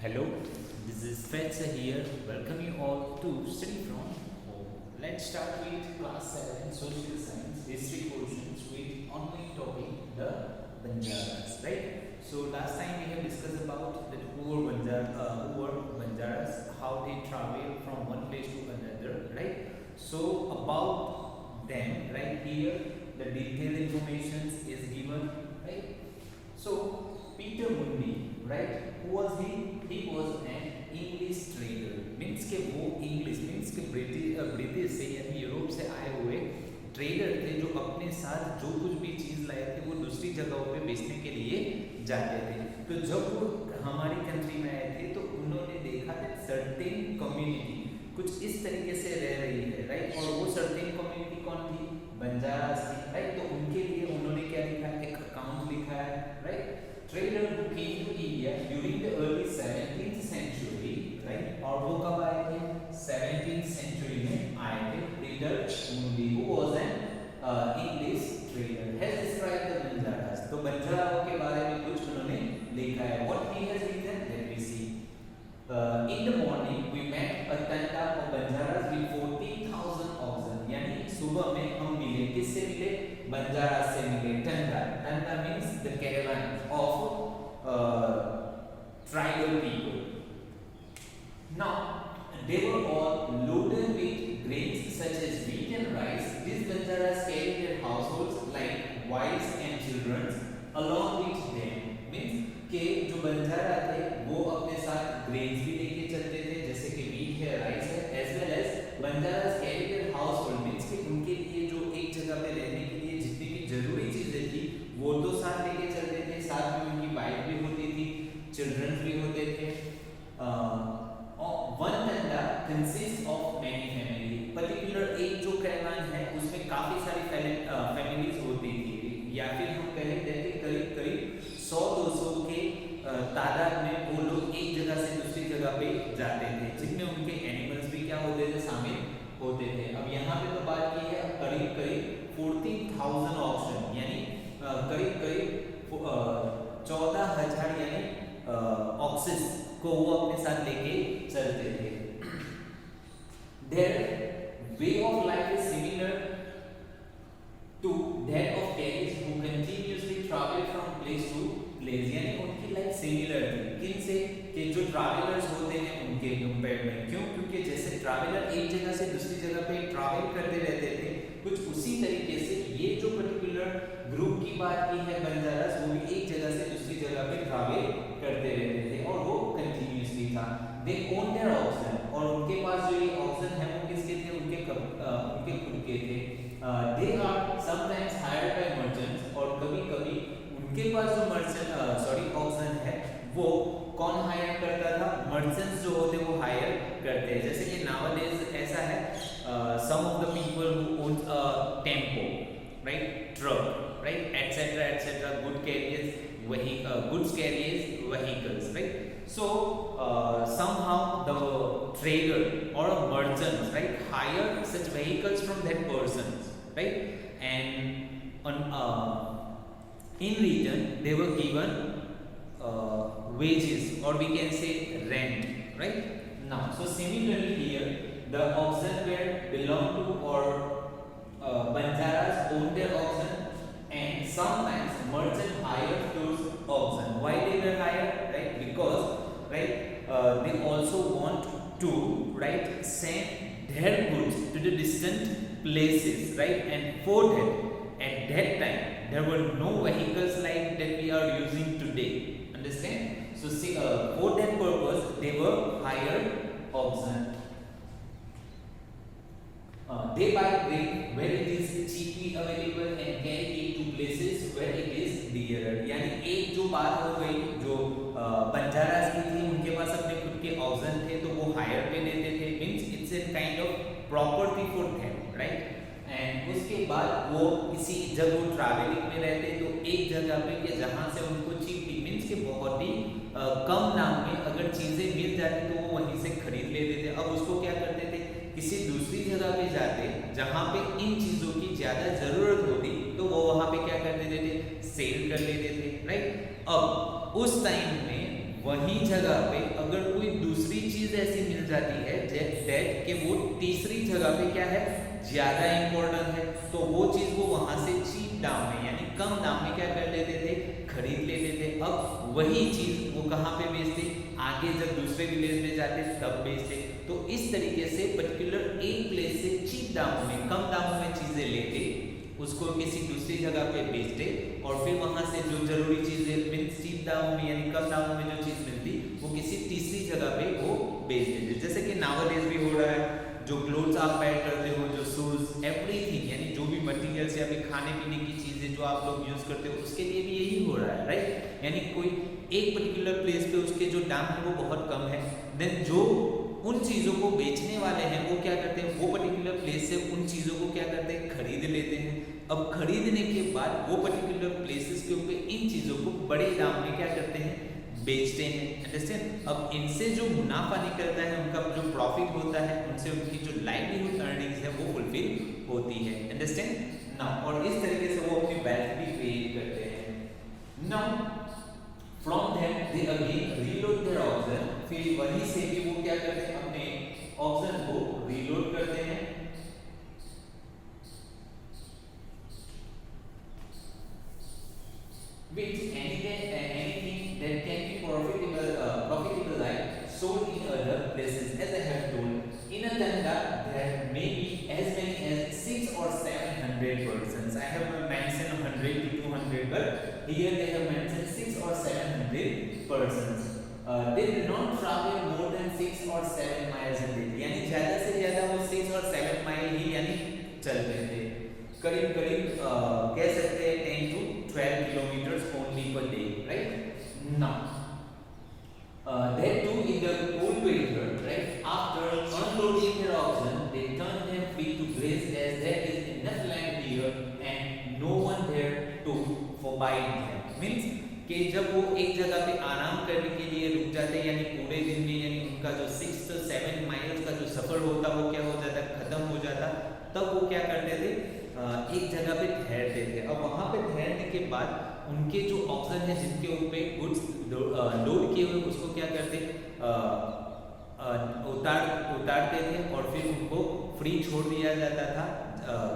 Hello, this is Fetsa here. Welcome you all to Study from Home. Let's start with class 7 social science history portions with ongoing topic the Banjaras, right? So last time we have discussed about that who were Banjaras, how they travel from one place to another, right? So about them, right here, the detailed information is given, right? So Peter Mundi, right? Who was he? He was an English trader. Means के वो English means के British से यानी Europe से आए हुए trader थे जो अपने साथ जो कुछ भी चीज़ लाए थे वो दूसरी जगहों पे बेचने के लिए जाते थे। तो जब वो हमारी कंट्री में आए थे तो उन्होंने देखा कि सर्टेन कम्युनिटी कुछ इस तरीके से रह रही है, राइट? और वो सर्टेन कम्युनिटी कौन थी? बंजारास थी, राइट? तो उनके लिए उन्होंने क्या लिखा है? एक अकाउंट लिखा है, right? Trader who came to India during the early 17th century, right? और वो कब आए थे? 17th century में आए थे। Peter Mundi, who was an English trader, has described the Banjaras. तो बंजाराओं के बारे में कुछ उन्होंने लिखा है। What he has written? Let me see. In the morning, we met a tanda of Banjaras with 40,000 oxen. यानी सुबह में हम मिले, किससे मिले? बंजारा से मिले। Tanda means the caravan of tribal people. Now they were all loaded with grains such as wheat and rice. These Banjaras carried their households like wives and children along with them. Means कि जो बंजारा थे वो अपने साथ grains भी लेके चलते थे जैसे कि वीट है, राइस है, as well as Banjaras carry their household means कि उनके लिए जो एक जगह पे रहने के लिए जितनी भी जरूरी चीजें थी वो तो साथ लेके चलते थे, साथ में उनकी वाइफ भी होती थी, चिल्ड्रन भी होते थे। One tanda consist of many family. Particular एक जो कैरावान है उसमें काफी सारी फैमिलीज होती थी, या फिर हम कह लेते हैं करीब करीब 100-200 के तादाद में वो लोग एक जगह से दूसरी जगह पे जाते थे, जिनमें उनके एनिमल्स भी क्या होते थे? शामिल होते थे। अब यहाँ पे तो बात की है करीब करीब 40,000 ऑक्शन यानी करीब करीब 14,000 यानी ऑक्सेस को वो अपने साथ लेके चलते थे। Their way of life is similar to that of carriers who continuously travel from place to place। यानी उनकी लाइफ सिमिलर थी किन से? कि जो ट्रैवलर्स होते हैं उनके कंपेयर में। क्यों? क्योंकि जैसे ट्रैवलर एक जगह से दूसरी जगह पे ट्रैवल करते रहते थे, कुछ उसी तरीके से ये जो पर्टिकुलर ग्रुप की बात की है बंजारास, वो भी एक जगह से दूसरी जगह पे ट्रैवल करते रहते थे और वो कंटिन्यूअसली था। दे ओन देयर ऑक्सन, और उनके पास जो ये ऑक्सन है वो किसके थे? उनके खुद के थे। They are sometimes hired by merchants, और कभी-कभी उनके पास जो ऑक्सन है वो कौन हायर करता था? मर्चेंट्स जो होते वो हायर करते हैं। जैसे कि नाउअडेज ऐसा है, some of the people who owns a tempo, right, truck, right, etcetera good carriers goods carriers vehicles, right? So somehow the trader or a merchant, right, hire such vehicles from that persons, right? And in return they were given wages, or we can say rent, right? Now so similarly here the oxen were belong to, or Banjaras own their oxen, and sometimes merchant hired those oxen. Why they were hired? Right? Because they also want to, right, send their goods to the distant places, right? And for that, at that time there were no vehicles like that we are using today. Understand? So see, for that purpose they were hired oxen. They buy grain where it is cheaply available and carry it to places where it is dearer। यानी एक जो बात हो गई जो बंजारास की थी, उनके पास अपने खुद के ऑक्सन थे तो वो हायर पे लेते थे, means it's a kind of property for them, right? And उसके बाद वो किसी जब वो ट्रैवलिंग में रहते तो एक जगह पे कि जहाँ से उनको चीपली मींस के बहुत ही कम दाम में अगर चीज़ें मिल जाती तो वो वहीं से खरीद लेते थे। अब उसको क्या करते थे? किसी दूसरी जगह पे जाते जहाँ पे इन चीज़ों की ज़्यादा ज़रूरत होती तो वो वहाँ पे क्या कर देते थे? सेल कर लेते थे, राइट? अब उस टाइम में वही जगह पे अगर कोई दूसरी चीज ऐसी मिल जाती है दैट कि वो तीसरी जगह पे क्या है, ज्यादा इंपॉर्टेंट है, तो वो चीज वो वहां से चीप दाम में यानी कम दाम में क्या कर लेते थे, खरीद लेते थे। अब वही चीज वो कहाँ पे बेचते, आगे जब दूसरे विलेज में जाते तब बेचते। तो इस तरीके से पर्टिकुलर एक प्लेस से चीप दामों में, कम दामों में चीजें लेते, उसको किसी दूसरी जगह पे बेचते और फिर वहां से जो जरूरी चीजें मीन्स चीप दामों में यानी कम दामों में जो चीज मिलती वो किसी तीसरी जगह पे वो बेच देते। जैसे कि नाउअडेज भी हो रहा है, जो क्लोथ्स आप पैक करते हो, जो शूज, एवरीथिंग यानी जो भी मटेरियल्स या फिर खाने पीने की चीजें जो आप लोग यूज करते हो उसके लिए भी यही हो रहा है, राइट। यानी कोई एक पर्टिकुलर प्लेस पे उसके जो दाम है वो बहुत कम है, देन जो उन चीज़ों को बेचने वाले हैं वो क्या करते हैं, वो पर्टिकुलर प्लेस से उन चीज़ों को क्या करते हैं, खरीद लेते हैं। अब खरीदने के बाद वो पर्टिकुलर प्लेसेस के ऊपर इन चीज़ों को बड़े दाम में क्या करते हैं, बेचते हैं, अंडरस्टैंड। अब इनसे जो मुनाफा निकलता है, उनका जो प्रॉफिट होता है, उनसे उनकी जो लाइवलीहुड अर्निंग्स है वो फुलफिल होती है, अंडरस्टैंड ना। और इस तरीके से वो अपनी वेल्थ भी क्रिएट करते हैं। Now from them they again reload their auction, फिर वहीं से भी वो क्या करते हैं, अपने ऑक्शन को रीलोड करते हैं with anything that can be profitable like sold in other places. As I have told, in a tanda there may be as many as 6 or 700 persons. I have mentioned 100 to 200, but here they have mentioned 6 or 700 persons. They do not travel more than 6 or 7 miles a day. यानी ज़्यादा से ज़्यादा वो 6 और 7 mile ही यानी चलते थे। करीब करीब कह सकते हैं 10 to 12 kilometers only per day, right? Now, that too in the cold weather, right? After unloading their oxen, they turn them free to graze as there is enough land here and no one there to forbide them. Means कि जब वो एक जगह पे आराम करने के लिए रुक जाते यानी पूरे दिन में यानी उनका जो 6 से 7 माइल्स का जो सफर होता वो क्या हो जाता, खत्म हो जाता, तब वो क्या करते थे, एक जगह पे ठहरते थे। अब वहाँ पे ठहरने के बाद उनके जो ऑक्सन है जिनके ऊपर गुड्स लोड किए हुए उसको क्या करते, उतारते थे और फिर उनको फ्री छोड़ दिया जाता था,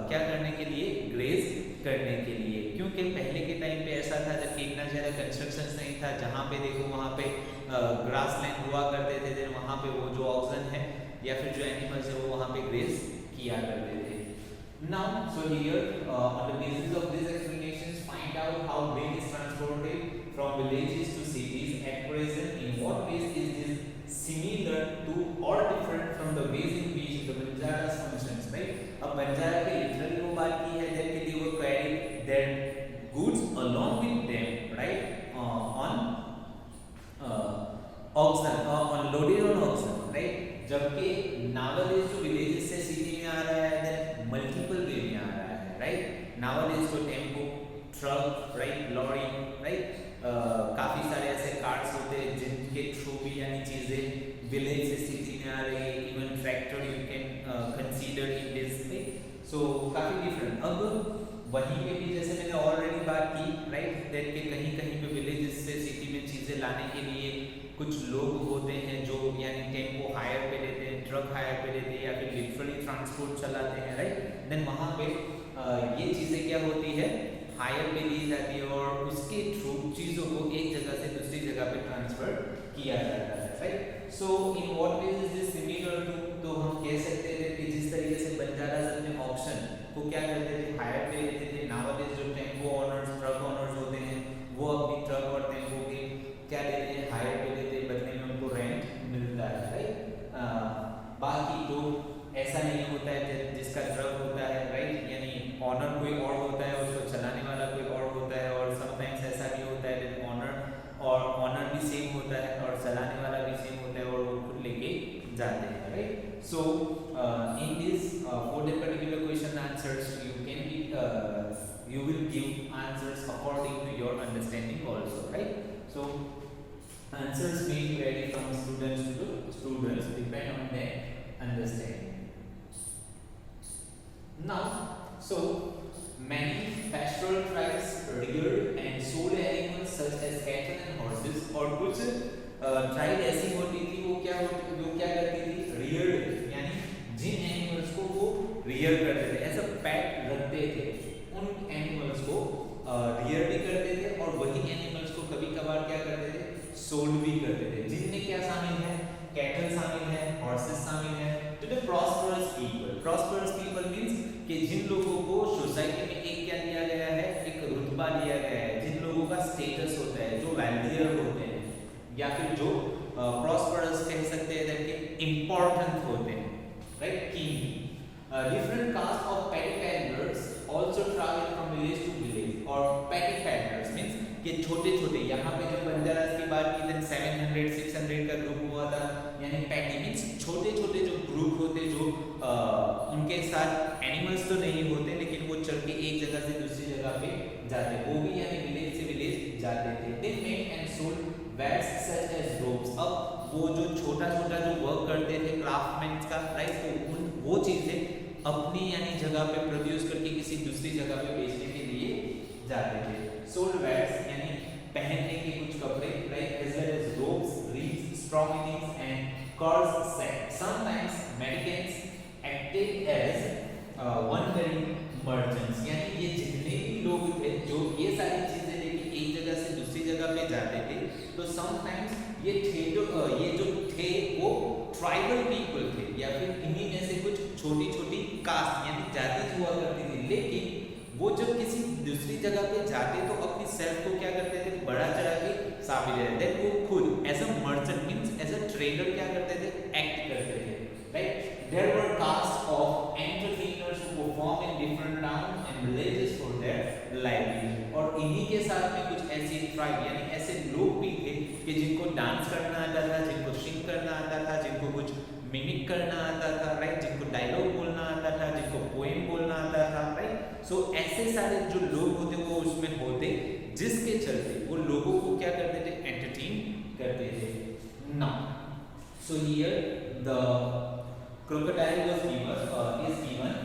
क्या करने के लिए, ग्रेज करने के लिए। क्योंकि पहले के टाइम पे ऐसा था जब इतना ज़्यादा कंस्ट्रक्शन नहीं था, जहाँ पे देखो वहाँ पे ग्रास लैंड हुआ करते थे, देन वहाँ पे वो जो ऑक्सन है या फिर जो एनिमल्स है वो वहाँ पे ग्रेज किया करते थे। Now, so here on the basis of these explanations, find out how grain is transported from villages to cities at present. In what ways is this similar to or different from the ways in which the Banjaras functions, right? अब बंजारा के literally वो बात की है that they were carrying their goods along with them, right? On loaded on oxen, right? जबकि nowadays जो villages से city में आ रहा है then multiple way में आ रहा है, right? Nowadays तो tempo, truck, right? Lorry, right? काफ़ी सारे ऐसे कार्ड्स होते हैं जिनके थ्रू भी यानी चीज़ें विलेज से सिटी में आ रही है, even tractor you can consider in this way, so काफ़ी डिफरेंट। अब वहीं पे भी जैसे मैंने ऑलरेडी बात की, राइट, दैट के कहीं कहीं पे विलेजेस से सिटी में चीज़ें लाने के लिए कुछ लोग होते हैं जो यानी टेम्पो हायर पे लेते हैं, ट्रक हायर पे लेते हैं या फिर लिटरली ट्रांसपोर्ट चलाते हैं, राइट। देन वहाँ पे ये चीज़ें क्या होती है, हायर पे दी जाती है और उसके थ्रू चीज़ों को एक जगह से दूसरी जगह पे ट्रांसफर किया जाता है, right. So in what ways is this similar to, तो हम कह सकते थे कि जिस तरीके से बंजारास अपने ऑक्शन को क्या करते थे, हायर पे लेते थे। नाउअडेज जो टेम्पो ऑनर्स, ट्रक ऑनर्स होते हैं वो अपनी ट्रक और टेम्पो के क्या लेते हैं, हायर पे लेते हैं, बदले में उनको रेंट मिलता है, राइट। बाकी तो ऐसा नहीं होता है जिसका ट्रक होता है, राइट, यानी ऑनर कोई और होता है, उसको चलाने वाला कोई और होता है, और समटाइम्स ऐसा भी होता है कि ऑनर भी सेम होता है और चलाने वाला भी सेम होता है और वो खुद लेके जाते हैं, right. So in this for that particular question answers you will give answers according to your understanding also, right? So answers may vary from students to students, depend on their understanding. Now, so many pastoral tribes reared and sold animals such as cattle and horses, और कुछ tribe ऐसी होती थी, वो क्या करती थी, Rudyard, यानी जिन एनिमल्स को वो रियर करते थे, एज अ पेट रखते थे, उन एनिमल्स को रियर भी करते थे और वही एनिमल्स को कभी कभार क्या करते थे, सोल्ड भी करते थे। जिनमें क्या शामिल है, कैटल शामिल है, हॉर्सेस शामिल है। तो द प्रॉस्परस पीपल मींस कि जिन लोगों को सोसाइटी में एक क्या दिया गया है, एक रुतबा दिया गया है, जिन लोगों का स्टेटस होता है, जो वेल्थियर होते हैं, या फिर जो प्रॉस्परस कह सकते हैं कि इंपॉर्टेंट होते हैं, right, king. Different caste of petty peddlers also travel from village to village, और petty peddlers means कि छोटे-छोटे, यहाँ पे जब बंजारास की बात की तो 700 600 का ग्रुप हुआ था, यानी petty means छोटे-छोटे जो ग्रुप होते, जो उनके साथ एनिमल्स तो नहीं होते लेकिन वो चल के एक जगह से दूसरी जगह पे जाते, वो भी यानी विलेज से विलेज जाते थे। They made and sold wares such as ropes। अब वो जो छोटा-छोटा जो वर्क करते थे क्राफ्टमैन का, राइट, तो वो चीजें अपनी यानी जगह पे प्रोड्यूस करके किसी दूसरी जगह पे बेचने के लिए जाते थे। सोल्ड वेयर्स यानी पहनने के कुछ कपड़े, right, as well as ropes, reeds, straw meanings and cords set. Sometimes mendicants acted as wandering merchants, यानी ये जितने भी लोग थे जो ये सारी चीजें लेके एक जगह से दूसरी जगह पे जाते थे, तो समटाइम्स ये जो थे वो ट्राइबल पीपल थे, या फिर इन्हीं में से कुछ छोटी-छोटी कास्ट यानी जाति हुआ करती थी। लेकिन वो जब किसी दूसरी जगह पे जाते तो अपनी सेल्फ को क्या करते थे, बड़ा चढ़ा के साबित करते थे। वो खुद as a merchant means as a trader क्या करते थे, एक्ट करते थे, right. There were caste of entrepreneurs who perform in different town and villages for their livelihood, और इन्हीं के साथ में कुछ ऐसी ट्राइब यानी ऐसे लोग भी थे कि जिनको डांस करना आता था, जिनको सिंग करना आता था, जिनको कुछ मिमिक करना आता था, राइट, जिनको डायलॉग बोलना आता था, जिनको पोएम बोलना आता था, राइट। सो ऐसे सारे जो लोग होते वो उसमें होते, जिसके चलते वो लोगों को क्या करते थे, एंटरटेन करते थे। Now so here the crocodile was given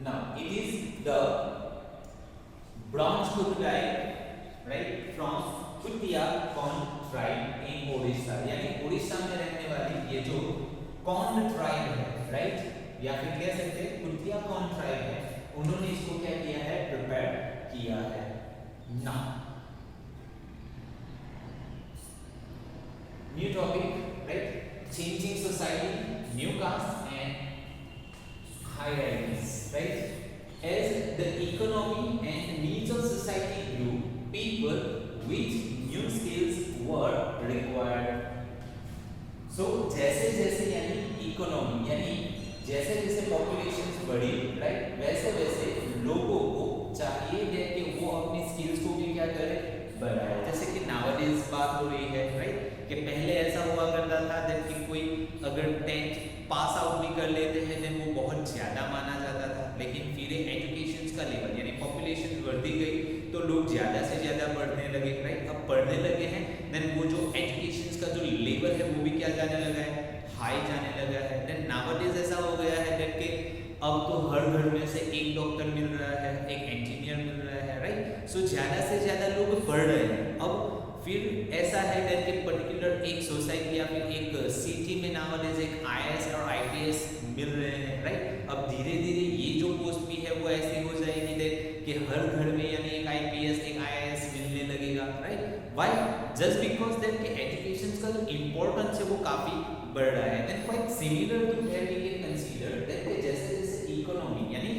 now it is the bronze crocodile, right, from Kutia Kon tribe in Odisha, यानी उड़ीसा में रहने वाली ये जो कौन ट्राइब है, राइट, या फिर कह सकते हैं कुतिया कौन ट्राइब है, उन्होंने इसको क्या किया है, प्रिपेयर किया है। Now new topic, right, changing society, new caste and hierarchies, right? As the economy and needs of society grew, people with new skills were required. So जैसे जैसे यानी इकोनॉमी यानी जैसे जैसे पॉपुलेशन बढ़ी, राइट, वैसे वैसे लोगों को चाहिए है कि वो अपनी स्किल्स को भी क्या करें, बढ़ाए। जैसे कि नाउअडेज बात हो रही है, राइट, कि पहले ऐसा हुआ करता था कि कोई अगर 10th पास आउट भी कर लेते हैं देन वो बहुत ज़्यादा माना जाता था, लेकिन फिर एजुकेशन का लेवल यानी पॉपुलेशन बढ़ती गई तो लोग ज़्यादा से ज़्यादा पढ़ने लगे, राइट। अब पढ़ने लगे हैं देन वो जो एजुकेशन का जो लेवल है वो भी क्या जाने लगा है, हाई जाने लगा है। देन नाउअडेज ऐसा हो गया है देन कि अब तो हर घर में से एक डॉक्टर मिल रहा है, एक इंजीनियर मिल रहा है, राइट। सो ज़्यादा से ज़्यादा लोग पढ़ रहे हैं। अब फिर ऐसा है कि पर्टिकुलर एक सोसाइटी या फिर एक सिटी में नाउअडेज एक आईएएस और आईपीएस मिल रहे हैं, राइट। अब धीरे धीरे ये जो पोस्ट भी है वो ऐसी हो जाएगी देख कि हर घर में यानी एक आईपीएस एक आईएएस मिलने लगेगा, right. Why, just because that कि एजुकेशन का जो इम्पोर्टेंस है वो काफ़ी बढ़ रहा है। Then quite similar to that we can consider that कि जैसे जैसे इकोनॉमी यानी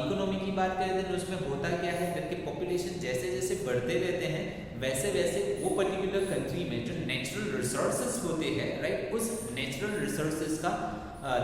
इकोनॉमी की बात करें तो उसमें होता क्या है कि पॉपुलेशन जैसे जैसे बढ़ते रहते हैं वैसे वैसे वो पर्टिकुलर कंट्री में जो नेचुरल रिसोर्सेज होते हैं, राइट, उस नेचुरल रिसोर्सेज का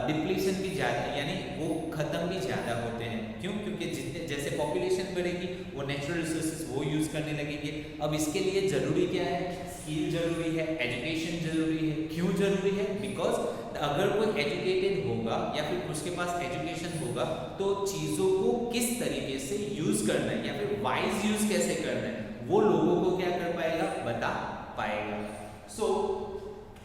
डिप्लीशन भी ज़्यादा यानी वो ख़त्म भी ज़्यादा होते हैं। क्यों? क्योंकि जितने जैसे पॉपुलेशन बढ़ेगी वो नेचुरल रिसोर्सेज वो यूज़ करने लगेंगे। अब इसके लिए ज़रूरी क्या है, स्किल ज़रूरी है, एजुकेशन ज़रूरी है। क्यों ज़रूरी है? बिकॉज अगर कोई एजुकेटेड होगा या फिर उसके पास एजुकेशन होगा तो चीज़ों को किस तरीके से यूज़ करना है या फिर वाइज यूज़ कैसे करना है वो लोगों को क्या कर पाएगा, बता पाएगा। सो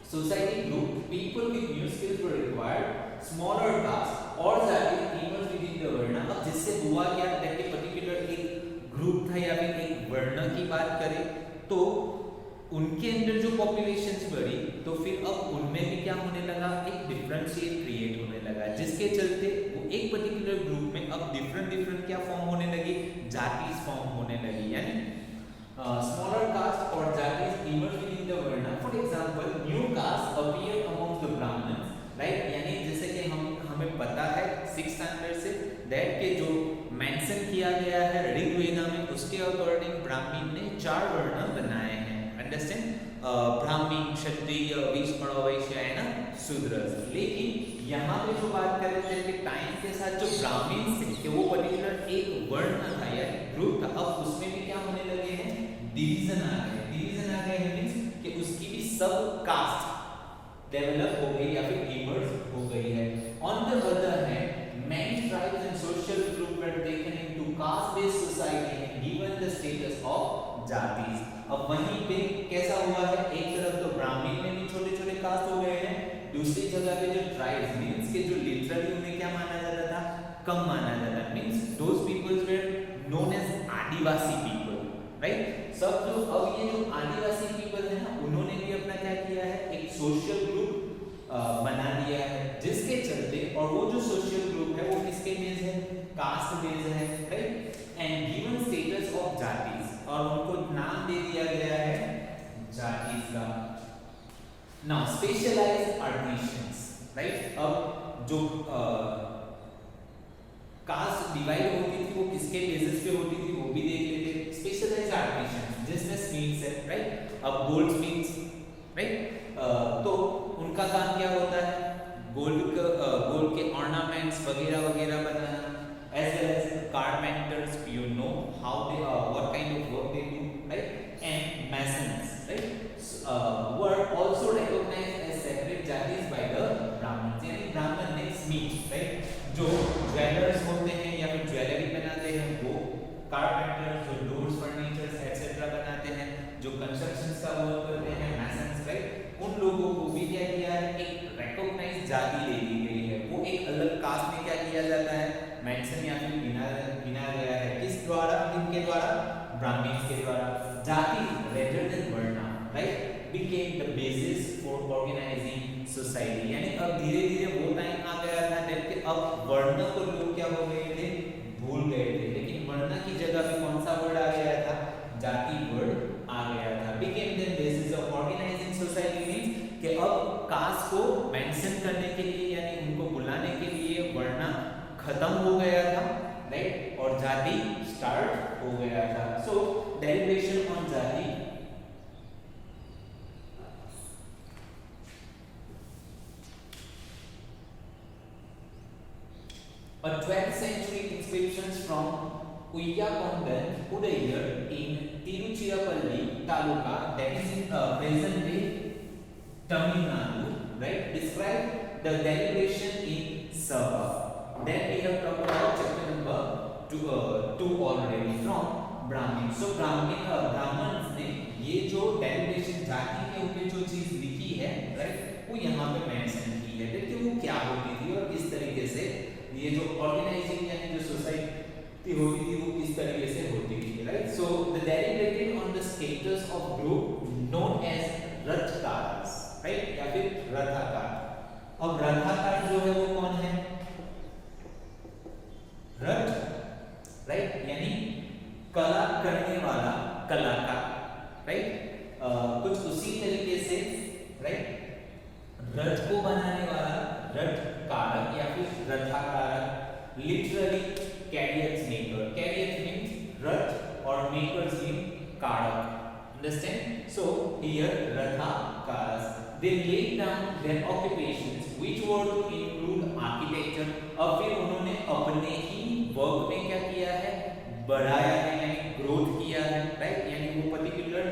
society grew, people with new skills were required, smaller tasks और जाति emerged within the वर्णा। अब जिससे हुआ क्या कि पर्टिकुलर एक ग्रुप था या फिर एक वर्ण की बात करें तो उनके अंदर जो पॉपुलेशंस बढ़ी तो फिर अब उनमें भी क्या होने लगा, एक डिफरेंशिएट क्रिएट होने लगा, जिसके चलते वो एक पर्टिकुलर ग्रुप में अब डिफरेंट डिफरेंट क्या फॉर्म होने लगी, जातिज फॉर्म होने लगी, यानी smaller caste or jatis emerged within the varna. For example, new caste appeared among the Brahmins, right? यानी जैसे कि हमें पता है 6th स्टैंडर्ड से दैट के जो मेंशन किया गया है ऋग्वेदा में, उसके अकॉर्डिंग ब्राह्मण ने 4 वर्ण बनाए हैं, अंडरस्टैंड, ब्राह्मण, क्षत्रिय, वैश्य, वैश्य है ना, शूद्र। लेकिन यहाँ पे जो बात कर रहे थे कि टाइम के साथ जो ब्राह्मण थे कि वो पर्टिकुलर एक वर्ण था या ग्रुप था, अब उसमें भी क्या होने लगे हैं, डिवीजन आ गए। डिवीजन आ गए मींस कि उसकी भी सब कास्ट डेवलप हो गई या फिर इमर्ज हो गई है। On the other hand many tribes and social groups were taken into caste based society and given the status of जातिज। अब वहीं पे कैसा हुआ है, एक तरफ तो ब्राह्मण में भी छोटे छोटे कास्ट हो गए हैं, दूसरी जगह पे जो ट्राइब्स मींस के जो लिटरली उन्हें क्या माना जाता था, कम माना जाता, means those peoples were known as Adivasi people, right. सब जो अब ये जो आदिवासी पीपल है ना, उन्होंने भी अपना क्या किया है, एक सोशल ग्रुप बना दिया है, जिसके चलते, और वो जो सोशल ग्रुप है वो किसके बेस है, कास्ट बेस है, right, and given status of jatis, और उनको नाम दे दिया गया है जातिज का। Now specialised artisans, right. अब जो कास्ट डिवाइड होती थी वो किसके बेसिस पे होती थी वो भी देख लेते। स्पेशलाइज्ड आर्टिशन जिसमें स्मिथ्स है, राइट। अब गोल्ड स्मिथ्स, राइट, तो उनका काम क्या होता है, गोल्ड के ऑर्नामेंट्स वगैरह वगैरह बनाना, as well as carpenters, you know how they what kind of work they do, right, and masons, right, were also recognised as separate jatis by the Brahmans, यानी ब्राह्मण ने स्मिथ, राइट, जो ज्वेलर्स होते हैं या फिर ज्वेलरी बनाते हैं वो, कारपेंटर्स जो डोर्स, फर्नीचर्स एटसेट्रा बनाते हैं, जो कंस्ट्रक्शंस का वर्क करते हैं, मैसन्स, राइट, उन लोगों को भी क्या किया है, एक रिकॉग्नाइज्ड जाति दे दी गई है, वो एक अलग कास्ट में क्या किया जाता है, मेंशन या फिर गिना गया है, किस द्वारा, किनके द्वारा, ब्राह्मण्स के द्वारा। जाति रेदर देन वर्ण, right, became the basis for organizing society, यानी अब धीरे धीरे वो टाइम आ गया था जबकि अब वर्ण को लोग क्या हो गए थे, भूल गए थे, लेकिन वर्ण की जगह पे कौन सा वर्ड आ गया था, जाति वर्ड आ गया था। became the basis of organizing society means कि अब कास्ट को मेंशन करने के लिए यानी उनको बुलाने के लिए वर्ण खत्म हो गया था, राइट, और जाति स्टार्ट हो गया था। सो डेरिवेशन ऑन जाति, a 12th century inscriptions from Uyyakondan, Udayar in Tiruchirappalli Taluka, that is in present day Tamil Nadu, right, describe the deliberation in Sabha. Then we have talked about chapter number 2 already from Brahmin. So Brahmins ने ये जो deliberation जाति के ऊपर जो चीज लिखी है, राइट, वो यहाँ पे मेंशन की है, देखिए वो क्या होती थी और किस तरीके से ये जो ऑर्गेनाइजिंग यानी जो सोसाइटी होती थी वो किस तरीके से होती थी, right. So the derivated on the status of group known as rathakaras, right, या फिर रथाकार। अब रथाकार जो है वो कौन है, रथ, राइट, यानी कला करने वाला कलाकार, राइट, कुछ उसी तरीके से, राइट, रथ को बनाने वाला रथ कारक या फिर रथाकारक, literally carriers maker, carriers means रथ और मेकर्स मीन कारक, understand? So here rathakaras, they laid down their occupations which were to include architecture। अब फिर उन्होंने अपने ही वर्क में क्या किया है, बढ़ाया है यानी ग्रोथ किया है, राइट, यानी वो पर्टिकुलर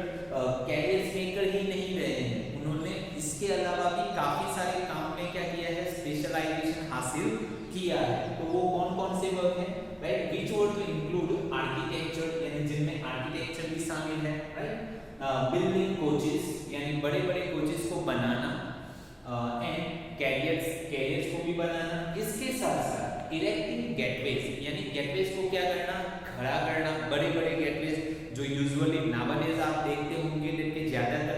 कैरियर्स मेकर ही नहीं रहे हैं, उन्होंने इसके अलावा भी काफी सारे काम में क्या किया है, स्पेशलाइजेशन हासिल किया है। तो वो कौन कौन से वर्क हैं, right, which were to include architecture, यानी जिनमें आर्किटेक्चर भी शामिल है, राइट, बिल्डिंग कोचेस यानी बड़े बड़े कोचेस को बनाना, एंड कैरियर्स को भी बनाना, इसके साथ साथ इरेक्टिंग गेटवेज, यानी गेटवेज को क्या करना, खड़ा करना, बड़े बड़े गेटवेज जो यूजुअली नावडेज आप देखते होंगे, देखिए ज्यादातर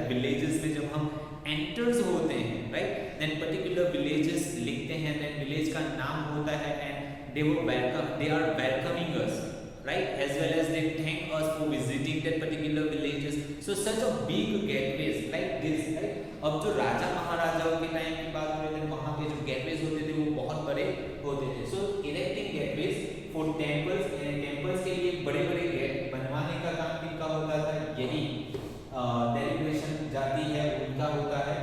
they are welcoming us, right, as well as they thank us for visiting that particular villages. So such a big gateways like this, right. अब जो राजा महाराजाओं के टाइम की बात हो रही थी, वहाँ के जो गेटवेज होते थे वो बहुत बड़े होते थे. So erecting gateways for temples, temples के लिए बड़े बड़े गेट बनवाने का काम किनका होता था, यही डेलिब्रेशन जाति है उनका होता है,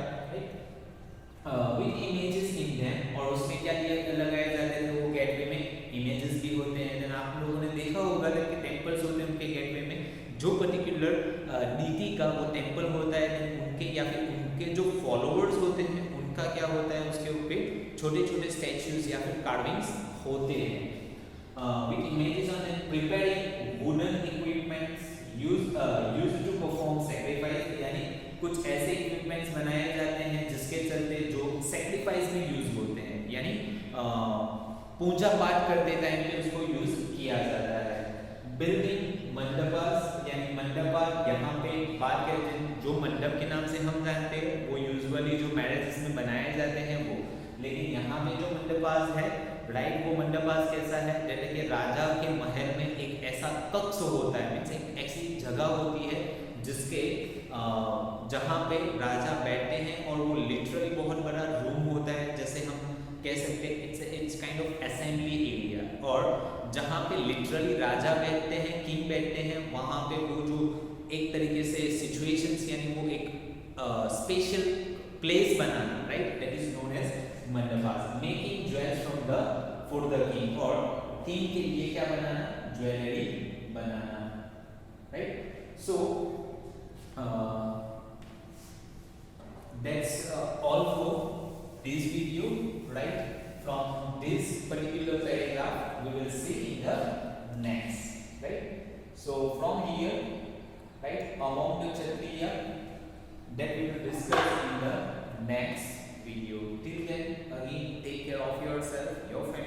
विद इमेजेस इन देम. और उसमें क्या लगाए जाते थे, वो गेटवे में इमेजेस भी होते हैं. देन आप लोगों ने देखा होगा कि टेम्पल्स होते हैं, उनके गेटवे में जो पर्टिकुलर नीति का वो टेम्पल होता है, उनके या फिर उनके जो फॉलोअर्स होते हैं उनका क्या होता है, उसके ऊपर छोटे छोटे स्टैच्यूज या फिर कार्विंग्स होते हैं. With images on and preparing wooden equipments used to perform sacrifice. यानी कुछ ऐसे इक्विपमेंट्स बनाए जाते हैं जिसके चलते जो सैक्रिफाइस में यूज होते हैं, यानी पूजा पाठ करते टाइम पे उसको यूज किया जाता है. बिल्डिंग मंडपास, यानी मंडपा यहाँ पे बात करते हैं, जो मंडप के नाम से हम जानते हैं वो यूजुअली जो मैरिजेस में बनाए जाते हैं वो, लेकिन यहाँ पे जो मंडपास है, राइट, वो मंडपास कैसा है, जैसे कि राजा के महल में एक ऐसा कक्ष होता है, मीन्स एक ऐसी जगह होती है जिसके जहाँ पे राजा बैठते हैं और वो लिटरली बहुत बड़ा रूम होता है, जैसे हम कह सकते हैं it's kind of assembly area. और जहाँ पे लिटरली राजा बैठते हैं, किंग बैठते हैं, वहाँ पे वो जो एक तरीके से सिचुएशंस, यानी वो एक स्पेशल प्लेस बनाना, right, that is known as mandapas. Making jewels from the for the king, और किंग के लिए क्या बनाना, ज्वेलरी बनाना, right. So that's all for this video, right. From this particular paragraph we will see in the next, right. So from here, right, among the Kshatriya, that we will discuss in the next video. Till then, again, take care of yourself, your family.